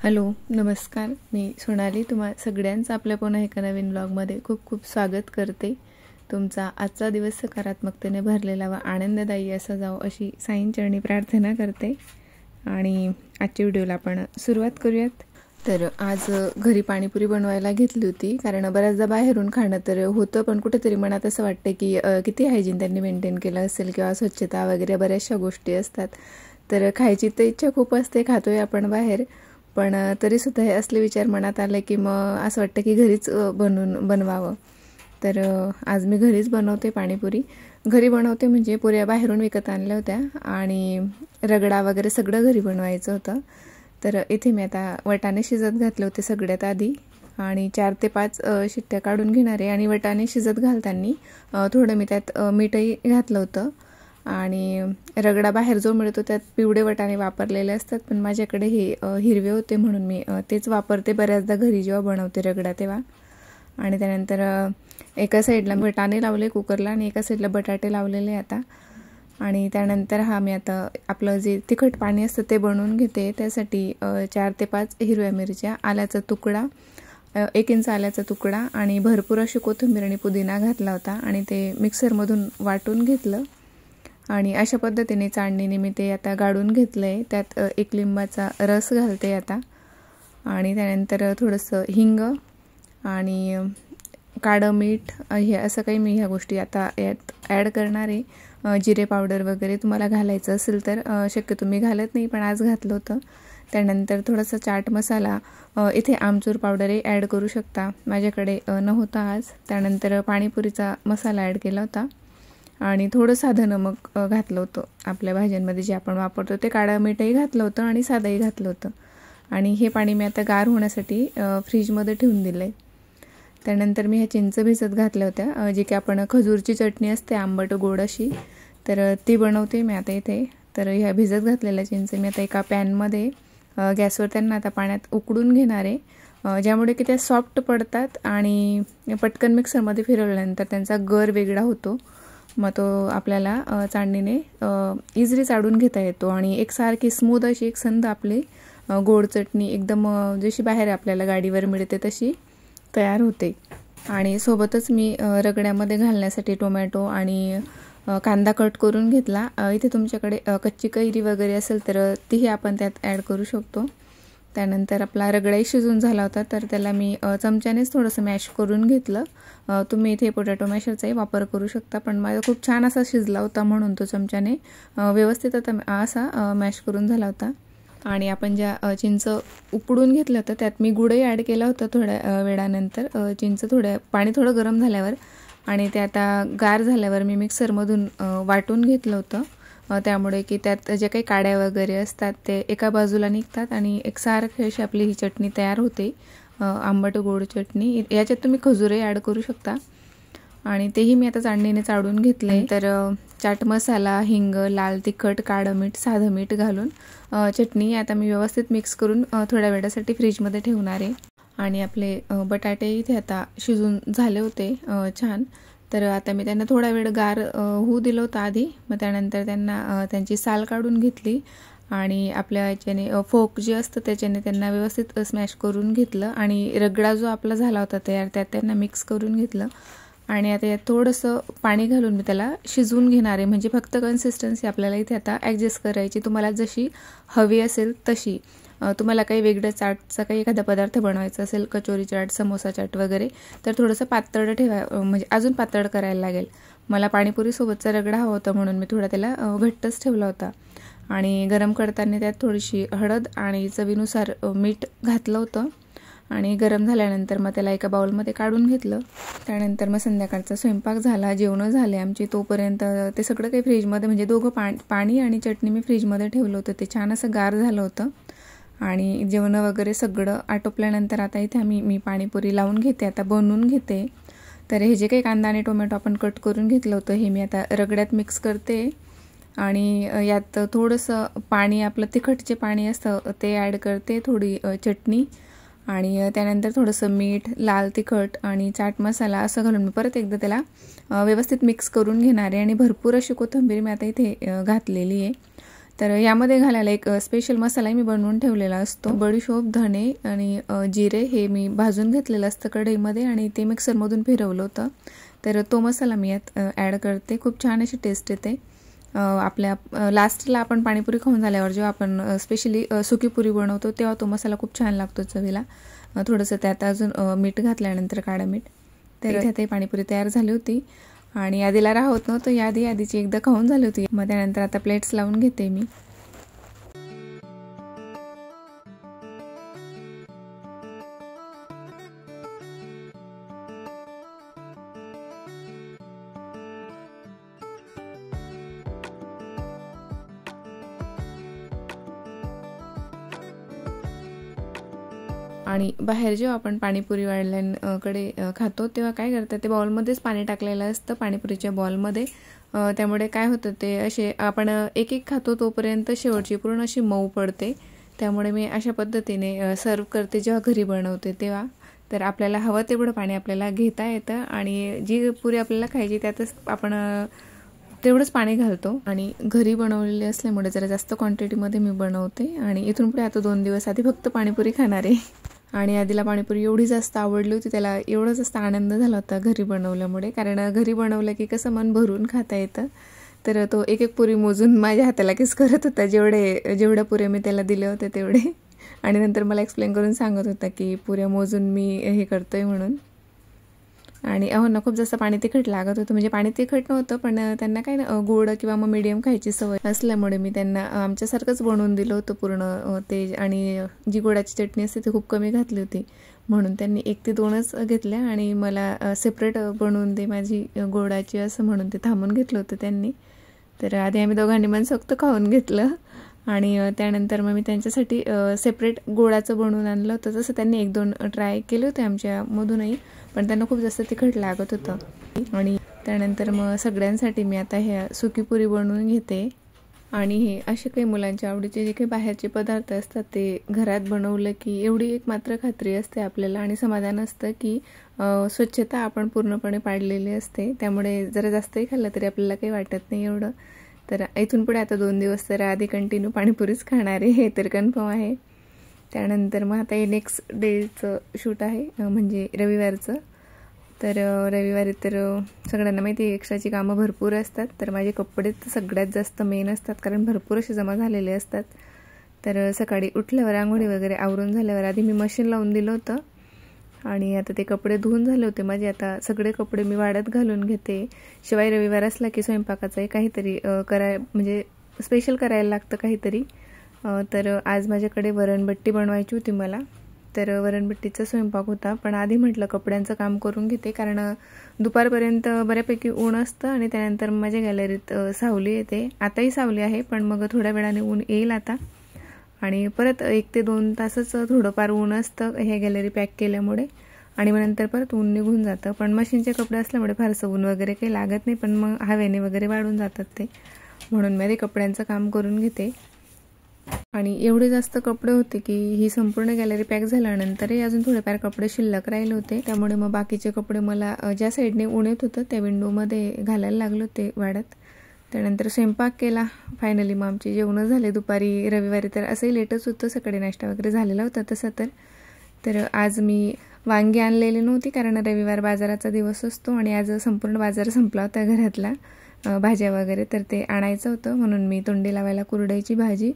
Hello, नमस्कार. मी सोनाली तुम्हा सगळ्यांचं आपल्या पुन्हा एका नवीन ब्लॉगमध्ये खूप खूप स्वागत करते. तुमचा आजचा दिवस सकारात्मकतेने भरलेला व आनंददायी असा जावो अशी साईंचरणी प्रार्थना करते. आणि आजच्या व्हिडिओला आपण सुरुवात करूयात. तर आज घरी पाणीपुरी बनवायला घेतली होती, कारण बऱ्याचदा बाहेरून खाणं तर होतं, पण कुठेतरी मनात असं वाटतं की किती हायजीन त्यांनी मेंटेन केलं असेल किंवा स्वच्छता वगैरे बऱ्याचशा गोष्टी असतात. तर खायची तर इच्छा खूप असते, खातोय आपण बाहेर, पण तरीसुद्धा हे असले विचार मनात आले की मग असं वाटतं की घरीच बनवावं. तर आज मी घरीच बनवते पाणीपुरी. घरी बनवते म्हणजे पुऱ्या बाहेरून विकत आणल्या होत्या आणि रगडा वगैरे सगळं घरी बनवायचं होतं. तर इथे मी आता वटाणे शिजत घातले होते सगळ्यात आधी, आणि 4 ते 5 शिट्ट्या काढून घेणार आहे. आणि वटाणे शिजत घालताना थोडं मी त्यात मीठही घातलं होतं. आणि रगडा बाहेर जो मिळतो त्यात पिवळे वटाणे वापरलेले असतात, पण माझ्याकडे हे हिरवे होते म्हणून मी तेच वापरते बऱ्याचदा घरी जेव्हा बनवते रगडा तेव्हा. आणि त्यानंतर एका साईडला वटाणे लावले कुकरला आणि एका साईडला बटाटे लावलेले आता. आणि त्यानंतर मी आता आपलं जे तिखट पाणी असतं ते बनवून घेते. त्यासाठी 4 ते 5 हिरव्या मिरच्या, आल्याचा तुकडा, 1 इंच आल्याचा तुकडा आणि भरपूर अशी कोथिंबीर आणि पुदिना घातला होता आणि ते मिक्सरमधून वाटून घेतलं. आणि अशा पद्धतीने चाळणीने मी ते आता गाळून घेतलं आहे. त्यात 1 लिंबाचा रस घालते आता. आणि त्यानंतर थोडंसं हिंग आणि काळं मीठ, हे असं काही मी ह्या गोष्टी आता यात ॲड करणार आहे. जिरे पावडर वगैरे तुम्हाला घालायचं असेल तर, शक्यतो मी घालत नाही पण आज घातलं होतं. त्यानंतर थोडासा चाट मसाला, इथे आमचूर पावडरही ॲड करू शकता, माझ्याकडे नव्हता आज. त्यानंतर पाणीपुरीचा मसाला ॲड केला होता आणि थोडं साधं नमक घातलं होतं. आपल्या भाज्यांमध्ये जे आपण वापरतो ते काळं मीठही घातलं होतं आणि साधंही घातलं होतं. आणि हे पाणी मी आता गार होण्यासाठी फ्रीजमध्ये ठेवून दिलं आहे. त्यानंतर मी ह्या चिंच भिजत घातल्या होत्या, जी की आपण खजूरची चटणी असते आंबट गोड अशी, तर ती बनवते मी आता इथे. तर ह्या भिजत घातलेल्या चिंच मी आता एका पॅनमध्ये गॅसवर त्यांना आता पाण्यात उकडून घेणार आहे, ज्यामुळे की त्या सॉफ्ट पडतात आणि पटकन मिक्सरमध्ये फिरवल्यानंतर त्यांचा गर वेगळा होतो. मग तो आपल्याला चाळणीने इझिली चाळून घेता येतो आणि एकसारखी स्मूथ अशी एकसंध आपली गोड चटणी एकदम जशी बाहेर आपल्याला गाडीवर मिळते तशी तयार होते. आणि सोबतच मी रगड्यामध्ये घालण्यासाठी टोमॅटो आणि कांदा कट करून घेतला. इथे तुमच्याकडे कच्ची कैरी वगैरे असेल तर तीही आपण त्यात ॲड करू शकतो. त्यानंतर आपला रगडाही शिजून झाला होता, तर त्याला मी चमच्यानेच थोडंसं मॅश करून घेतलं. तुम्ही इथे पोटॅटो मॅशरचाही वापर करू शकता, पण माझा खूप छान असा शिजला होता म्हणून तो चमच्याने व्यवस्थित आता असा मॅश करून झाला होता. आणि आपण ज्या चिंच उकडून घेतलं होतं त्यात मी गुडही ॲड केला होता थोड्या वेळानंतर. चिंच पाणी थोडं गरम झाल्यावर आणि ते आता गार झाल्यावर मी मिक्सरमधून वाटून घेतलं होतं, त्यामुळे की त्यात जे काही काड्या वगैरे असतात ते एका बाजूला निघतात आणि एकसारखी अशी आपली ही चटणी तयार होते, आंबट गोड चटणी. याच्यात तुम्ही खजूरही ॲड करू शकता. आणि तेही मी आता चाळणीने चाळून घेतले. तर चाट मसाला, हिंग, लाल तिखट, काळं मीठ, साधं मीठ घालून चटणी आता मी व्यवस्थित मिक्स करून थोड्या वेळासाठी फ्रीजमध्ये ठेवणार आहे. आणि आपले बटाटे इथे आता शिजून झाले होते छान. तर आता मी त्यांना थोडा वेळ गार होऊ दिलं होतं आधी. मग त्यानंतर त्यांना त्यांची साल काढून घेतली आणि आपल्या याच्याने फोक जे असतं त्याच्याने त्यांना व्यवस्थित स्मॅश करून घेतलं. आणि रगडा जो आपला झाला होता तयार त्यात त्यांना मिक्स करून घेतलं. आणि आता यात थोडंसं पाणी घालून मी त्याला शिजवून घेणार आहे. म्हणजे फक्त कन्सिस्टन्सी आपल्याला इथे आता ॲडजस्ट करायची, तुम्हाला जशी हवी असेल तशी. तुम्हाला काही वेगळं चाटचा काही एखादा पदार्थ बनवायचा असेल, कचोरी चाट, समोसा चाट वगैरे, तर थोडंसं पातळ म्हणजे अजून पातळ करायला लागेल. मला पाणीपुरीसोबतचा रगडा हवा होता म्हणून मी थोडा त्याला घट्टच ठेवला होता. आणि गरम करताना त्यात थोडीशी हळद आणि चवीनुसार मीठ घातलं होतं. आणि गरम झाल्यानंतर मग त्याला एका बाउलमध्ये काढून घेतलं. त्यानंतर मग संध्याकाळचा स्वयंपाक झाला, जेवणं झाले आमची. तोपर्यंत ते सगळं काही फ्रीजमध्ये, म्हणजे दोघं पाणी आणि चटणी मी फ्रीजमध्ये ठेवलं होतं, ते छान असं गार झालं होतं. आणि जेवणं वगैरे सगळं आटोपल्यानंतर आता इथे मी पाणीपुरी लावून घेते, आता बनवून घेते. तर हे जे काही कांदा आणि टोमॅटो आपण कट करून घेतलं होतं हे मी आता रगड्यात मिक्स करते. आणि यात थोडंसं पाणी, आपलं तिखटचे पाणी असतं ते ॲड करते, थोडी चटणी आणि त्यानंतर थोडंसं मीठ, लाल तिखट आणि चाट मसाला असं घालून मी परत एकदा त्याला व्यवस्थित मिक्स करून घेणार आहे. आणि भरपूर अशी कोथिंबीर मी आता इथे घातलेली आहे. तर यामध्ये घालायला एक स्पेशल मसाला मी बनवून ठेवलेला असतो। बडीशोप, धणे आणि जिरे हे मी भाजून घेतलेलं असतं कढईमध्ये आणि ते मिक्सरमधून फिरवलं होतं। तर तो मसाला मी यात ॲड करते। खूप छान अशी टेस्ट येते। आपल्या लास्टला आपण पाणीपुरी खाऊन झाल्यावर जेव्हा आपण स्पेशली सुकी पुरी बनवतो तेव्हा तो मसाला खूप छान लागतो चवीला। थोडंसं त्यात अजून मीठ घातल्यानंतर काळं मीठ। तर इथे ते पाणीपुरी तयार झाली होती आणि यादीला राहत नव्हतं, यादीची एकदा खाऊन झाली होती। मग त्यानंतर आता प्लेट्स लावून घेते मी। आणि बाहेर जेव्हा आपण पाणीपुरी वाल्यांकडे खातो तेव्हा काय करतात, ते बाउलमध्येच पाणी टाकलेलं असतं पाणीपुरीच्या बॉलमध्ये। त्यामुळे काय होतं, ते असे आपण एक एक खातो तोपर्यंत शेवटची पूर्ण अशी मऊ पडते। त्यामुळे मी अशा पद्धतीने सर्व करते जेव्हा घरी बनवते तेव्हा। तर आपल्याला हवं तेवढं पाणी आपल्याला घेता येतं आणि जी पुरी आपल्याला खायची त्यातच आपण तेवढंच पाणी घालतो। आणि घरी बनवलेली असल्यामुळे जरा जास्त क्वांटिटीमध्ये मी बनवते आणि इथून पुढे आता 2 दिवस आधी फक्त पाणीपुरी खाणार आहे। आणि आधीला पाणीपुरी एवढी जास्त आवडली होती, त्याला एवढा जास्त आनंद झाला होता घरी बनवल्यामुळे। कारण घरी बनवलं की कसं मन भरून खाता येतं। तर तो एक एक पुरी मोजून माझ्या हाताला किस करत होता, जेवढ्या पुऱ्या मी त्याला दिले होते तेवढे। आणि नंतर मला एक्सप्लेन करून सांगत होता की पुऱ्या मोजून मी हे करतोय म्हणून। आणि ना खूप जास्त पाणी तिखट लागत होतं, म्हणजे पाणी तिखट नव्हतं पण त्यांना काय ना गोड किंवा मग मीडियम खायची सवय असल्यामुळे मी त्यांना आमच्यासारखंच बनवून दिलं होतं पूर्ण ते। आणि जी गोडाची चटणी असते ती खूप कमी घातली होती, म्हणून त्यांनी 1 ते 2च घेतल्या आणि मला सेपरेट बनवून दे माझी गोडाची असं म्हणून ते थांबून घेतलं होतं त्यांनी। तर आधी आम्ही दोघांनी मनसोक्त खाऊन घेतलं आणि त्यानंतर मग मी त्यांच्यासाठी सेपरेट गोडाचं बनवून आणलं होतं। तसं त्यांनी 1-2 ट्राय केले होते आमच्यामधूनही, पण त्यांना खूप जास्त तिखट लागत होतं। आणि त्यानंतर मग सगळ्यांसाठी मी आता ह्या सुकी पुरी बनवून घेते। आणि हे असे काही मुलांच्या आवडीचे जे काही बाहेरचे पदार्थ असतात ते घरात बनवलं की एवढी एक मात्र खात्री असते आपल्याला आणि समाधान असतं की स्वच्छता आपण पूर्णपणे पाळलेली असते। त्यामुळे जरा जास्तही खाल्लं तरी आपल्याला काही वाटत नाही एवढं। तर इथून पुढे आता 2 दिवस तर आधी कंटिन्यू पाणीपुरीच खाणार आहे, हे तर कन्फर्म आहे। त्यानंतर मग आता हे नेक्स्ट डेचं शूट आहे, म्हणजे रविवारचं। तर रविवारी तर सगळ्यांना माहिती आहे एक्स्ट्राची कामं भरपूर असतात। तर माझे कपडे तर सगळ्यात जास्त मेन असतात, कारण भरपूर असे जमा झालेले असतात। तर सकाळी उठल्यावर आंघोळी वगैरे आवरून झाल्यावर आधी मी मशीन लावून दिलं होतं आणि आता ते कपडे धुवून झाले होते माझे। आता सगळे कपडे मी वाळत घालून घेते। शिवाय रविवार असला की स्वयंपाकाचं काहीतरी म्हणजे स्पेशल करायला लागतं काहीतरी। तर आज माझ्याकडे वरणबट्टी बनवायची होती मला, तर वरणबट्टीचा स्वयंपाक होता। पण आधी म्हटलं कपड्यांचं काम करून घेते, कारण दुपारपर्यंत बऱ्यापैकी ऊन असतं आणि त्यानंतर माझ्या गॅलरीत सावली येते। आताही सावली आहे, पण मग थोड्या वेळाने ऊन येईल आता आणि परत 1 ते 2 तासच थोडंफार ऊन असतं हे गॅलरी पॅक केल्यामुळे आणि मग नंतर परत ऊन निघून जातं। पण मशीनचे कपडे असल्यामुळे फारसं ऊन वगैरे काही लागत नाही, पण मग हवेने वगैरे वाळून जातात ते, म्हणून मी कपड्यांचं काम करून घेते। आणि एवढे जास्त कपडे होते की ही संपूर्ण गॅलरी पॅक झाल्यानंतरही अजून थोडेफार कपडे शिल्लक राहिले होते। त्यामुळे मग बाकीचे कपडे मला ज्या साईडने ऊन येत होतं त्या विंडोमध्ये घालायला लागलो ते वाळत। त्यानंतर स्वयंपाक केला फायनली। मग आमचे जेवणं झाले दुपारी। रविवारी तर असंही लेटच होतं, सकाळी नाश्ता वगैरे झालेला होता तसं तर आज मी वांगी आणलेली नव्हती, कारण रविवार बाजाराचा दिवस असतो आणि आज संपूर्ण बाजार संपला होता घरातला भाज्या वगैरे, तर ते आणायचं होतं म्हणून मी तोंडी लावायला कुरडईची भाजी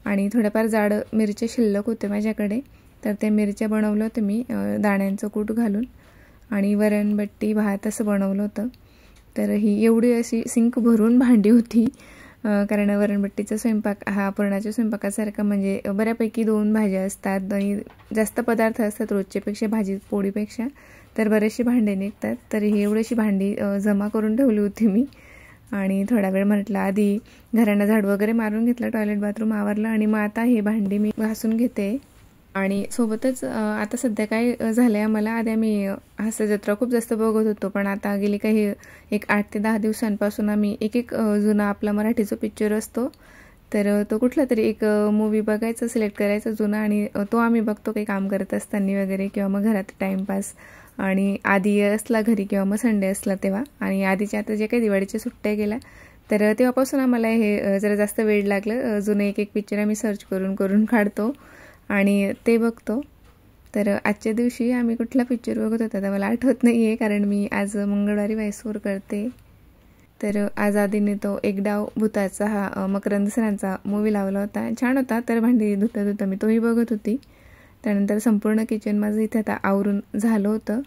आणि थोड्याफार जाड मिरच्या शिल्लक होते माझ्याकडे, तर ते मिरच्या बनवलं होतं मी दाण्यांचं कूट घालून आणि वरणबट्टी भात असं बनवलं होतं। तर ही एवढी अशी सिंक भरून भांडी होती, कारण वरणबट्टीचा स्वयंपाक हा पुरणाच्या स्वयंपाकासारखा म्हणजे बऱ्यापैकी 2 भाज्या असतात आणि जास्त पदार्थ असतात रोजच्यापेक्षा, भाजी पोळीपेक्षा, तर बरेचशी भांडे निघतात। तर ही एवढीशी भांडी जमा करून ठेवली होती मी आणि थोडा वेळ म्हटलं आधी घरांना झाड वगैरे मारून घेतलं, टॉयलेट बाथरूम आवरलं आणि मग आता हे भांडी मी घासून घेते। आणि सोबतच आता सध्या काय झालंय, मला आधी आम्ही हास्यजत्रा खूप जास्त बघत होतो, पण आता गेली काही एक 8 ते 10 दिवसांपासून आम्ही एक जुना आपला मराठीचा पिक्चर असतो तर तो कुठला तरी एक मूवी बघायचा, सिलेक्ट करायचा जुना आणि तो आम्ही बघतो काही काम करत असताना वगैरे किंवा मग घरात टाइमपास। आणि आधी असला घरी किंवा मग संडे असला तेव्हा, आणि आधीच्या आता जे काही दिवाळीच्या सुट्ट्या गेल्या तर तेव्हापासून आम्हाला हे जरा जास्त वेळ लागलं. जुने एक पिक्चर आम्ही सर्च करून करून काढतो आणि ते बघतो. तर आजच्या दिवशी आम्ही कुठला पिक्चर बघत होता तर मला आठवत नाही आहे, कारण मी आज मंगळवारी वायसवर करते. तर आज आधीने तो एक डाव भूताचा हा मकरंद सरांचा मूवी लावला होता, छान होता. तर भांडी धुता धुता मी तोही बघत होती. त्यानंतर संपूर्ण किचन माझं इथे आता आवरून झालं होतं.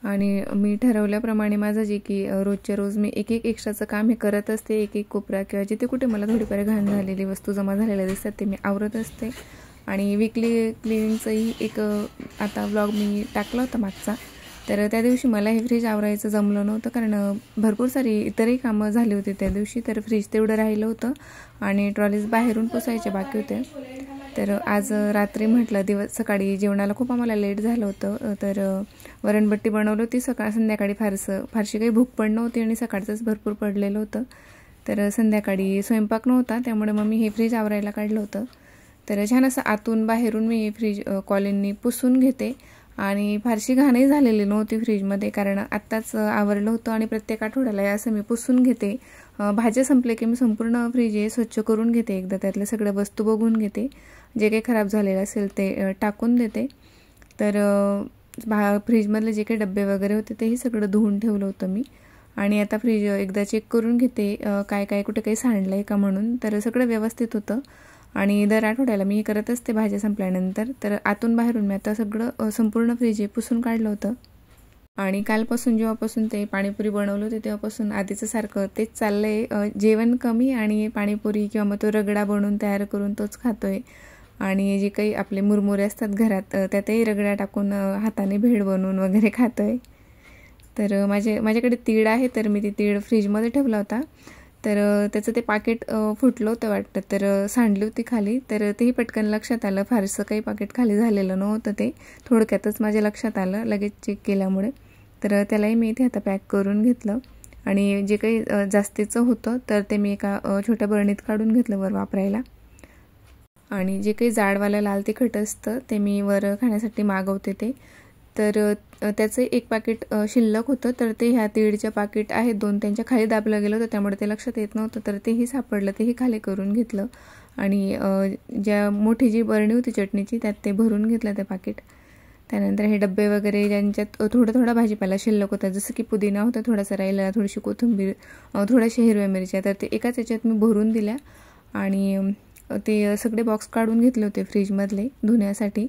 आणि मी ठरवल्याप्रमाणे माझं जे की रोजच्या रोज मी एक एक्स्ट्राचं काम हे करत असते. एक कोपरा किंवा जिथे कुठे मला थोडीफार घाण झालेली वस्तू जमा झालेल्या दिसतात ते मी आवरत असते. आणि वीकली क्लिनिंगचंही एक आता व्लॉग मी टाकला होता मागचा. तर त्या दिवशी मला हे फ्रीज आवरायचं जमलं नव्हतं, कारण भरपूर सारी इतरही कामं झाली होती त्या दिवशी. तर फ्रीज तेवढं राहिलं होतं आणि ट्रॉलीज बाहेरून पुसायचे बाकी होते. तर आज रात्री म्हटलं सकाळी जेवणाला खूप आम्हाला लेट झालं होतं. तर वरणबट्टी बनवली होती संध्याकाळी फारशी काही भूक पण नव्हती आणि सकाळचंच भरपूर पडलेलं होतं. तर संध्याकाळी स्वयंपाक नव्हता, त्यामुळे मग मी हे फ्रीज आवरायला काढलं होतं. तर छान असं आतून बाहेरून मी हे फ्रीज कॉलिननी पुसून घेते. आणि फारशी घाणही झालेली नव्हती फ्रीजमध्ये, कारण आत्ताच आवरलं होतं आणि प्रत्येक आठवड्याला असं मी पुसून घेते. भाज्या संपले की मी संपूर्ण फ्रीज हे स्वच्छ करून घेते. एकदा त्यातल्या सगळ्या वस्तू बघून घेते, जे काही खराब झालेलं असेल ते टाकून देते. तर फ्रीजमधले जे काही डब्बे वगैरे होते तेही सगळं धुवून ठेवलं होतं मी. आणि आता फ्रीज एकदा चेक करून घेते काय काय कुठे काही सांडलं आहे का म्हणून. तर सगळं व्यवस्थित होतं. आणि दर आठवड्याला मी हे करत असते भाज्या संपल्यानंतर. तर आतून बाहेरून मी आता सगळं संपूर्ण फ्रीज हे पुसून काढलं होतं. आणि कालपासून जेव्हापासून ते पाणीपुरी बनवलं होते तेव्हापासून आधीचं सारखं तेच चाललं आहे. जेवण कमी आणि पाणीपुरी किंवा मग तो रगडा बनवून तयार करून तोच खातो आहे. आणि जे काही आपले मुरमुरे असतात घरात त्यातही रगडा टाकून हाताने भेळ बनवून वगैरे खातो आहे. तर माझ्याकडे तीळ आहे, तर मी ती तीळ फ्रीजमध्ये ठेवला होता. तर त्याचं ते पाकिट फुटलं होतं वाटतं, तर सांडली होती खाली. तर तेही पटकन लक्षात आलं, फारसं काही पाकिट खाली झालेलं नव्हतं. ते थोडक्यातच माझ्या लक्षात आलं लगेच चेक केल्यामुळे. तर त्यालाही मी इथे आता पॅक करून घेतलं. आणि जे काही जास्तीचं होतं तर ते मी एका छोट्या बरणीत काढून घेतलं वर वापरायला. आणि जे काही जाडवालं लाल तिखट असतं ते मी वर खाण्यासाठी मागवते ते. तर त्याचं एक पाकिट शिल्लक होतं, तर ते ह्या तीळच्या पाकिट आहेत 2, त्यांच्या खाली दाबलं गेलं होतं, त्यामुळे ते लक्षात येत नव्हतं. तर तेही सापडलं, तेही खाली करून घेतलं. आणि ज्या मोठी जी बरणी होती चटणीची त्यात ते भरून घेतलं ते पाकिट. त्यानंतर हे डब्बे वगैरे ज्यांच्यात थोडा भाजीपाला शिल्लक होता, जसं की पुदिना होता थोडासा राहिला, थोडीशी कोथिंबीर, थोड्याशा हिरव्या मिरच्या, तर ते एकाच याच्यात मी भरून दिल्या. आणि ते सगळे बॉक्स काढून घेतले होते फ्रीजमधले धुण्यासाठी.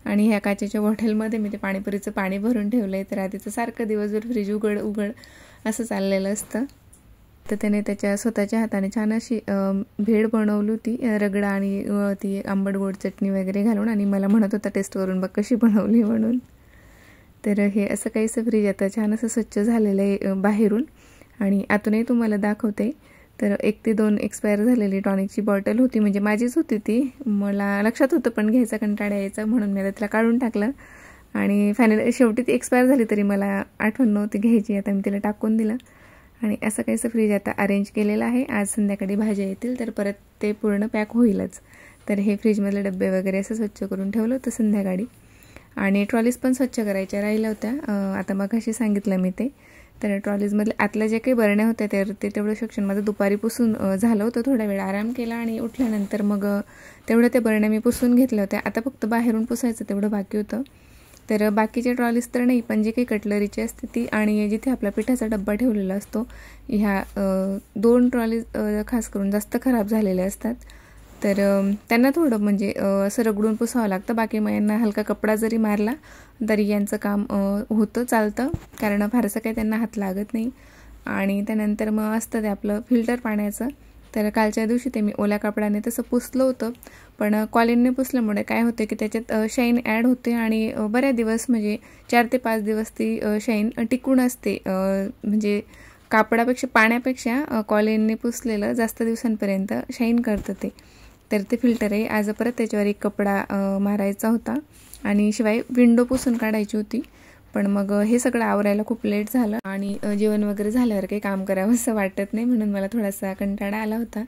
आणि ह्या काचेच्या बॉटलमध्ये मी ते पाणीपुरीचं पाणी भरून ठेवलं आहे. तर आधीचं सारखं दिवसभर फ्रीज उघड असं चाललेलं असतं. तर त्याने त्याच्या स्वतःच्या हाताने छान अशी भेळ बनवली होती, रगडा आणि ती आंबट गोड चटणी वगैरे घालून. आणि मला म्हणत होता टेस्ट करून बघ कशी बनवली म्हणून. तर हे असं काहीसं फ्रीज आता छान असं स्वच्छ झालेलं आहे बाहेरून. आणि आतूनही तुम्हाला दाखवते. तर 1 ते 2 एक्सपायर झालेली टॉनिकची बॉटल होती, म्हणजे माझीच होती ती. मला लक्षात होतं पण घ्यायचा कंटाळा यायचा, म्हणून मी तिला काढून टाकलं. आणि फायनली शेवटी ती एक्सपायर झाली, तरी मला आठवण नव्हती घ्यायची. आता मी तिला टाकून दिलं. आणि असं काहीसं फ्रीज आता अरेंज केलेलं आहे. आज संध्याकाळी भाज्या येतील तर परत ते पूर्ण पॅक होईलच. तर हे फ्रीजमधले डबे वगैरे असं स्वच्छ करून ठेवलं होतं संध्याकाळी. आणि ट्रॉलीज पण स्वच्छ करायच्या राहिल्या होत्या, आता मगाशी सांगितलं मी ते. तर ट्रॉलीजमधले आतल्या जे काही बरण्या होत्या तर ते तेवढं सेक्शन माझं दुपारी पुसून झालं होतं. थोडा वेळ आराम केला आणि उठल्यानंतर मग तेवढं त्या बरण्या मी पुसून घेतल्या होत्या. आता फक्त बाहेरून पुसायचं तेवढं बाकी होतं. तर बाकीचे ट्रॉलीज तर नाही, पण जे काही कटलरीची असते ती आणि जिथे आपला पिठाचा डब्बा ठेवलेला असतो, ह्या 2 ट्रॉलीज खास करून जास्त खराब झालेल्या असतात. तर त्यांना थोडं म्हणजे असं रगडून पुसावं लागतं. बाकी मग यांना हलका कपडा जरी मारला तरी यांचं काम होतं, चालतं, कारण फारसं काही त्यांना हात लागत नाही. आणि त्यानंतर मग असतं ते आपलं फिल्टर पाण्याचं. तर कालच्या दिवशी ते मी ओल्या कपड्याने तसं पुसलं होतं, पण कॉलिनने पुसल्यामुळे काय होते की त्याच्यात शाईन ॲड होते आणि बऱ्याच दिवस म्हणजे 4 ते 5 दिवस ती शाईन टिकून असते. म्हणजे कापडापेक्षा पाण्यापेक्षा कॉलिनने पुसलेलं जास्त दिवसांपर्यंत शाईन करतं ते. तर ते फिल्टर आहे. आज परत त्याच्यावर एक कपडा मारायचा होता आणि शिवाय विंडो पुसून काढायची होती. पण मग हे सगळं आवरायला खूप लेट झालं आणि जेवण वगैरे झाल्यावर काही काम करावं असं वाटत नाही, म्हणून मला थोडासा कंटाळा आला होता.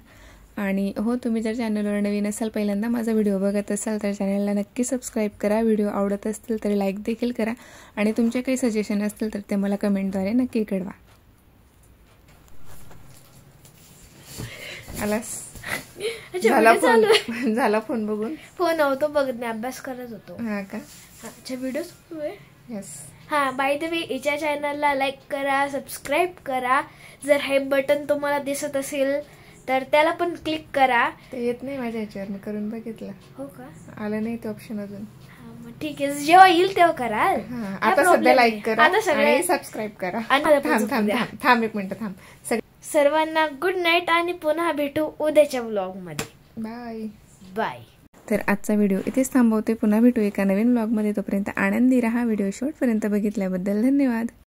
आणि हो, तुम्ही जर चॅनलवर नवीन असाल, पहिल्यांदा माझा व्हिडिओ बघत असाल तर चॅनलला नक्की सबस्क्राईब करा. व्हिडिओ आवडत असतील तर लाईक देखील करा आणि तुमचे काही सजेशन असतील तर ते मला कमेंटद्वारे नक्की कळवा. आलास? झाला फोन बघून? फोन नव्हतो बघत, मी अभ्यास करत होतो. हा का? अच्छा, व्हिडिओ सुरू आहे. यस. हा, बाय द वे, हिच्या चॅनलला लाईक करा, सबस्क्राईब करा. जर हे बटन तुम्हाला दिसत असेल तर त्याला पण क्लिक करा. ते येत नाही माझ्या ह्याच्यावर, मी करून बघितलं. हो का? आलं नाही ते ऑप्शन अजून. ठीक आहे, जेव्हा येईल तेव्हा करा. आता सध्या लाईक करा आणि सबस्क्राईब करा. थांब 1 मिनिट थांब. सर्वांना गुड नाईट आणि पुन्हा भेटू उद्याच्या व्लॉग मध्ये. Bye bye. तर आजचा व्हिडिओ इथेच थांबवते. पुन्हा भेटू एका नवीन व्लॉग मध्ये. तोपर्यंत आनंदी राहा. व्हिडिओ शेवटपर्यंत बघितल्याबद्दल धन्यवाद.